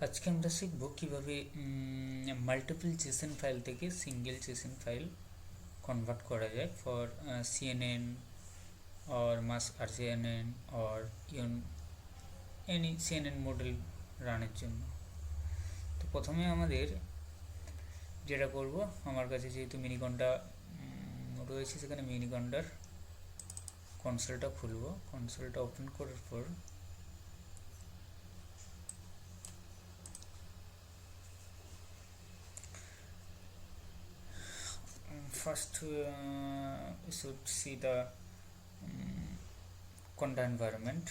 আজকে আমরা শিখব কিভাবে মাল্টিপল জেসন ফাইল থেকে সিঙ্গেল জেসন ফাইল কনভার্ট করা যায় for CNN or mass RCNN or even any CNN model রানের জন্য। তো প্রথমে আমাদের যেটা করব, আমার কাছে যেহেতু মিনিকনটা রয়েছে, সেখানে মিনিকন্ডার কনসোলটা খুলব। কনসোলটা ওপেন করার পর first we should see the conda environment.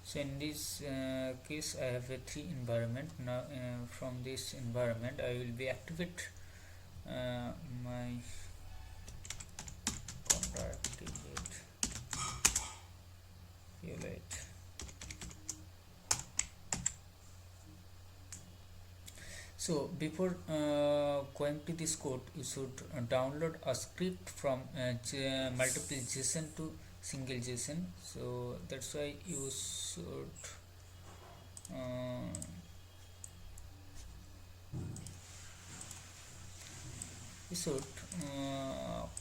So in this case I have a 3 environment. Now from this environment I will be activate my activate violate. So before going to this code, you should download a script from multiple JSON to single JSON. So that's why you should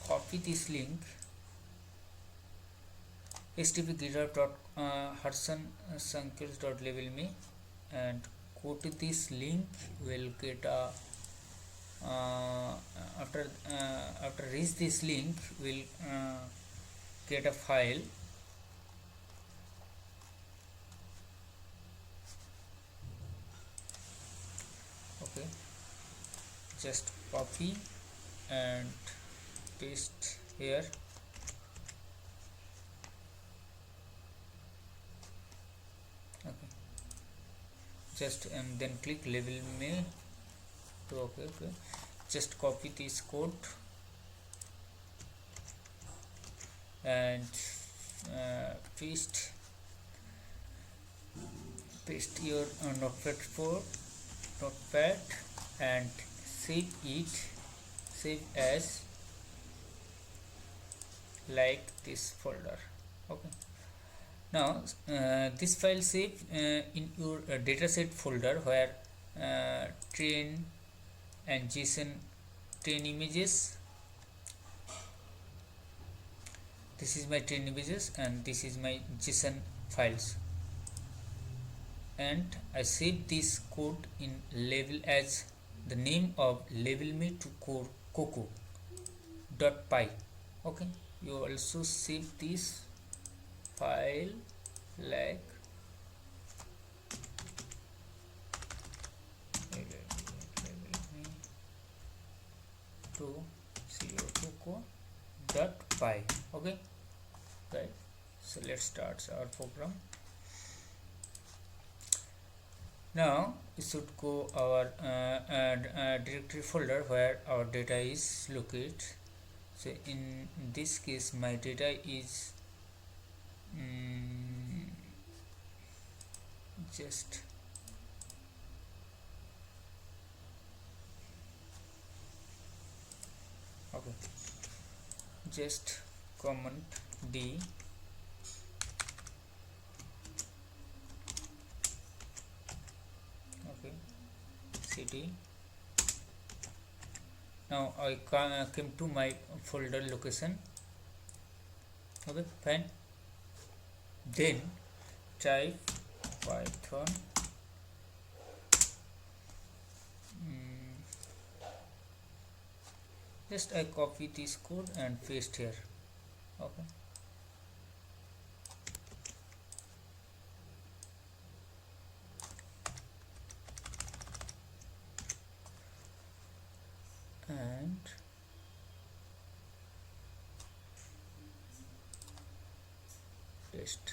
copy this link http://github.hudson-sankers.levelme and go to this link. Will get a after reach this link will get a file. Okay, just copy and paste here. Okay, just and then click level me to okay. Just copy this code and paste your notepad and save as like this folder. Okay, now this file save in your dataset folder where train and JSON train images. This is my train images and this is my JSON files, and I save this code in level as the name of level me to coco.py. Okay, you also save this file like to coco.py. okay, right. So let's start our program. Now we should go our directory folder where our data is located. So in this case my data is just okay, just comment d cd. Now I came to my folder location. Okay, fine. Then type python just I copy this code and paste here. Okay, and paste.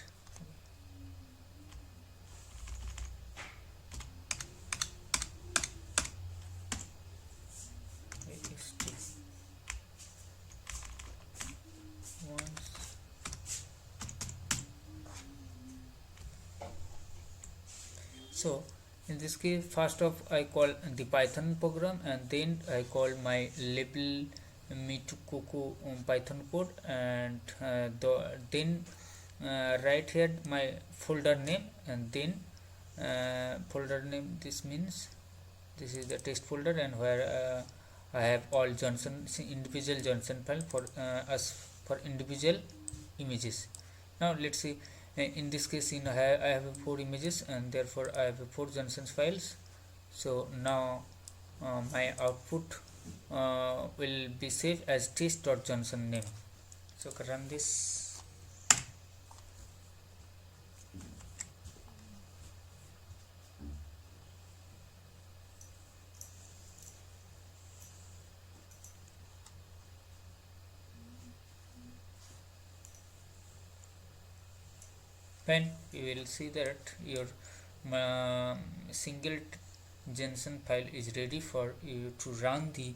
So in this case, first of I call the Python program, and then I call my label me to coco Python code, and then write here my folder name, and then folder name, this means this is the test folder, and where I have all Johnson individual Johnson file for us for individual images. Now let's see, in this case I have 4 images, and therefore I have 4 Johnson's files. So now my output will be saved as test.johnson name. So run this. Fine, you will see that your single JSON file is ready for you to run the